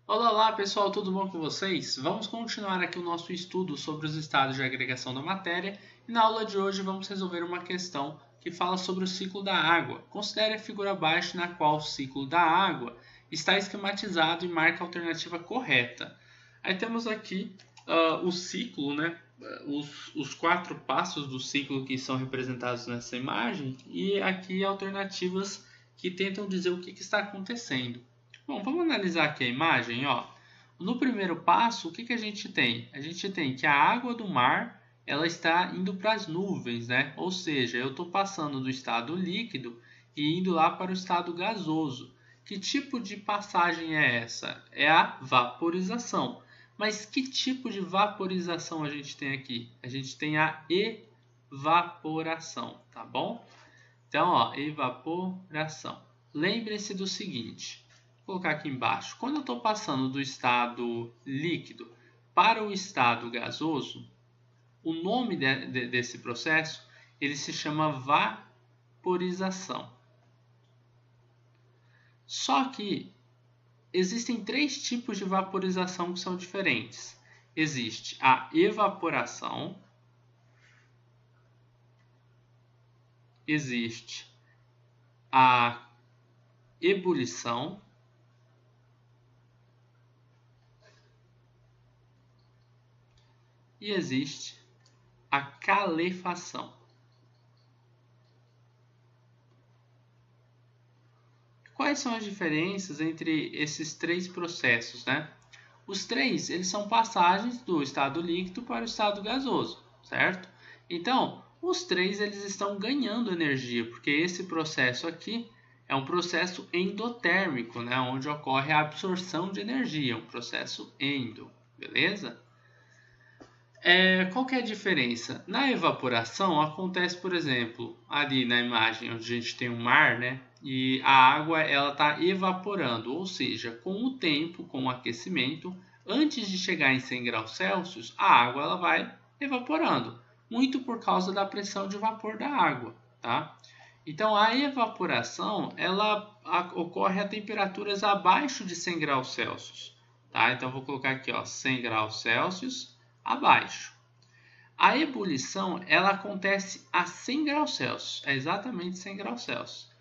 Olá, olá pessoal, tudo bom com vocês? Vamos continuar aqui o nosso estudo sobre os estados de agregação da matéria e na aula de hoje vamos resolver uma questão que fala sobre o ciclo da água. Considere a figura abaixo na qual o ciclo da água está esquematizado e marque a alternativa correta. Aí temos aqui o ciclo, né? Os 4 passos do ciclo que são representados nessa imagem e aqui alternativas que tentam dizer o que está acontecendo. Bom, vamos analisar aqui a imagem, ó. No primeiro passo, o que a gente tem? A gente tem que a água do mar ela está indo para as nuvens, né? Ou seja, eu estou passando do estado líquido e indo lá para o estado gasoso. Que tipo de passagem é essa? É a vaporização. Mas que tipo de vaporização a gente tem aqui? A gente tem a evaporação, tá bom? Então, ó, evaporação. Lembre-se do seguinte. Vou colocar aqui embaixo. Quando eu estou passando do estado líquido para o estado gasoso, o nome desse processo ele se chama vaporização. Só que existem 3 tipos de vaporização que são diferentes. Existe a evaporação, existe a ebulição e existe a calefação. Quais são as diferenças entre esses 3 processos, né? Os 3, eles são passagens do estado líquido para o estado gasoso, certo? Então, os 3 eles estão ganhando energia, porque esse processo aqui é um processo endotérmico, né? Onde ocorre a absorção de energia, um processo endo, beleza? Qual que é a diferença? Na evaporação acontece, por exemplo, ali na imagem onde a gente tem um mar, né? E a água ela está evaporando, ou seja, com o tempo, com o aquecimento, antes de chegar em 100 graus Celsius, a água ela vai evaporando, muito por causa da pressão de vapor da água, tá? Então a evaporação ela ocorre a temperaturas abaixo de 100 graus Celsius, tá? Então vou colocar aqui, ó, 100 graus Celsius abaixo. A ebulição ela acontece a 100 graus Celsius, é exatamente 100 graus Celsius.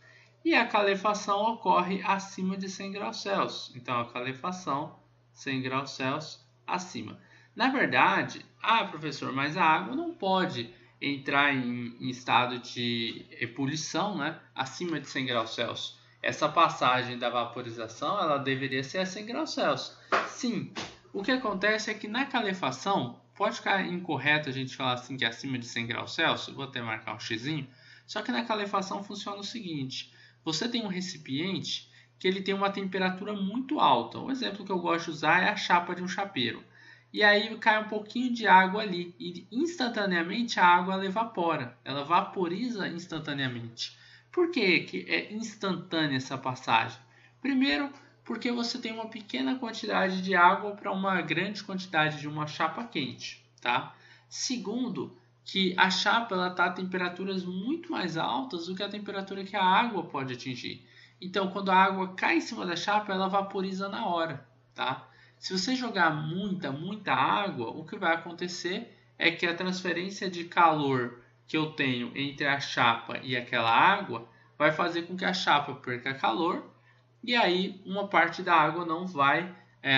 E a calefação ocorre acima de 100 graus Celsius. Então, a calefação, 100 graus Celsius acima. Na verdade, professor, mas a água não pode entrar em estado de ebulição, né, acima de 100 graus Celsius. Essa passagem da vaporização ela deveria ser a 100 graus Celsius. Sim, o que acontece é que na calefação, pode ficar incorreto a gente falar assim que é acima de 100 graus Celsius, vou até marcar um xizinho, só que na calefação funciona o seguinte, você tem um recipiente que ele tem uma temperatura muito alta, o exemplo que eu gosto de usar é a chapa de um chapeiro, e aí cai um pouquinho de água ali e instantaneamente a água ela evapora, ela vaporiza instantaneamente. Por que é instantânea essa passagem? Primeiro, porque você tem uma pequena quantidade de água para uma grande quantidade de uma chapa quente, tá? Segundo, que a chapa está a temperaturas muito mais altas do que a temperatura que a água pode atingir. Então, quando a água cai em cima da chapa, ela vaporiza na hora, tá? Se você jogar muita água, o que vai acontecer é que a transferência de calor que eu tenho entre a chapa e aquela água vai fazer com que a chapa perca calor e aí uma parte da água não vai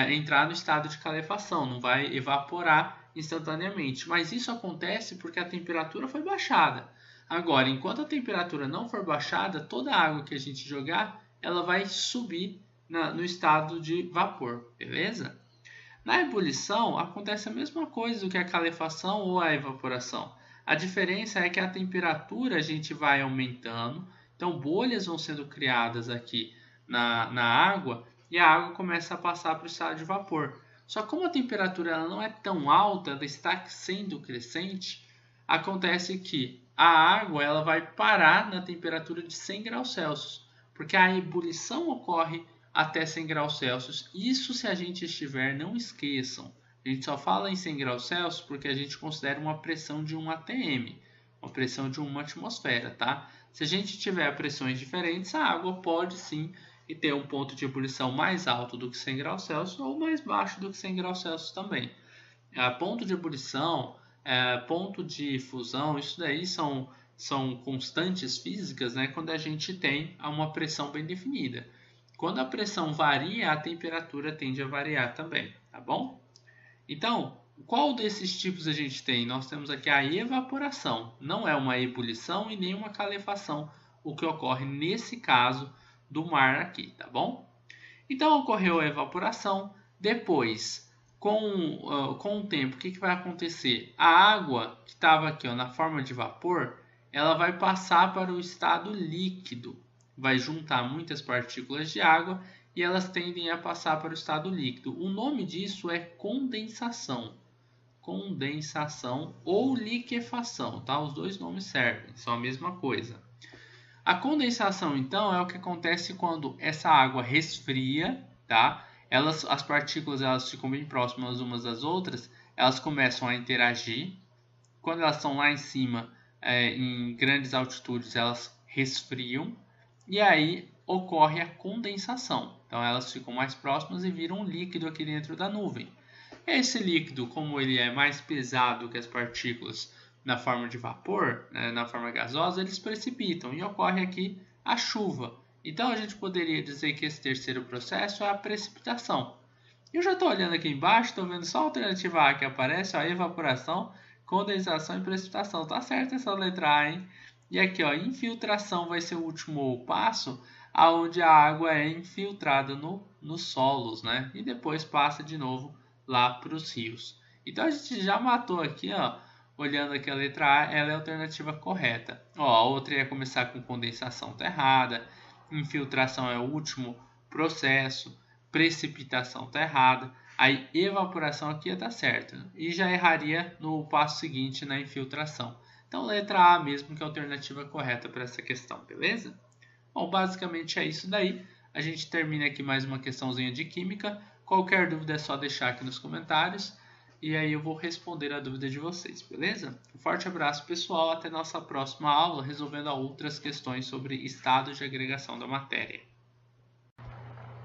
entrar no estado de calefação, não vai evaporar instantaneamente. Mas isso acontece porque a temperatura foi baixada. Agora, enquanto a temperatura não for baixada, toda a água que a gente jogar, ela vai subir no estado de vapor, beleza? Na ebulição, acontece a mesma coisa do que a calefação ou a evaporação. A diferença é que a temperatura a gente vai aumentando, então bolhas vão sendo criadas aqui na água e a água começa a passar para o estado de vapor. Só como a temperatura ela não é tão alta, ela está sendo crescente, acontece que a água ela vai parar na temperatura de 100 graus Celsius, porque a ebulição ocorre até 100 graus Celsius. Isso se a gente estiver, não esqueçam, a gente só fala em 100 graus Celsius porque a gente considera uma pressão de 1 atm, uma pressão de uma atmosfera, tá? Se a gente tiver pressões diferentes, a água pode sim e ter um ponto de ebulição mais alto do que 100 graus Celsius ou mais baixo do que 100 graus Celsius também. Ponto de ebulição, ponto de fusão, isso daí são constantes físicas, né, quando a gente tem uma pressão bem definida. Quando a pressão varia, a temperatura tende a variar também, tá bom? Então, qual desses tipos a gente tem? Nós temos aqui a evaporação, não é uma ebulição e nem uma calefação, o que ocorre nesse caso do mar aqui, tá bom? Então, ocorreu a evaporação, depois, com o tempo, o que vai acontecer? A água que estava aqui na forma de vapor, ela vai passar para o estado líquido, vai juntar muitas partículas de água e elas tendem a passar para o estado líquido. O nome disso é condensação. Condensação ou liquefação, tá? Os dois nomes servem, são a mesma coisa. A condensação, então, é o que acontece quando essa água resfria, tá? As partículas elas ficam bem próximas umas das outras, elas começam a interagir. Quando elas estão lá em cima, em grandes altitudes, elas resfriam. E aí ocorre a condensação. Então elas ficam mais próximas e viram um líquido aqui dentro da nuvem. Esse líquido, como ele é mais pesado que as partículas na forma de vapor, na forma gasosa, eles precipitam e ocorre aqui a chuva. Então a gente poderia dizer que esse terceiro processo é a precipitação. Eu já estou olhando aqui embaixo, estou vendo só a alternativa A que aparece, a evaporação, condensação e precipitação. Tá certo essa letra A, hein? E aqui, infiltração vai ser o último passo, aonde a água é infiltrada nos solos, né? E depois passa de novo lá para os rios. Então a gente já matou aqui, olhando aqui a letra A, ela é a alternativa correta. A outra ia começar com condensação, tá errada. Infiltração é o último processo. Precipitação tá errada. Aí evaporação aqui ia estar certo. E já erraria no passo seguinte na infiltração. Então, letra A mesmo que é a alternativa correta para essa questão, beleza? Bom, basicamente é isso daí. A gente termina aqui mais uma questãozinha de química. Qualquer dúvida é só deixar aqui nos comentários. E aí eu vou responder a dúvida de vocês, beleza? Um forte abraço, pessoal. Até nossa próxima aula, resolvendo outras questões sobre estados de agregação da matéria.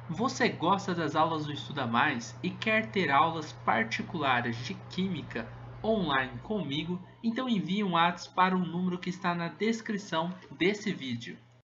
Você gosta das aulas do Estuda Mais e quer ter aulas particulares de química online comigo? Então envie um WhatsApp para o número que está na descrição desse vídeo.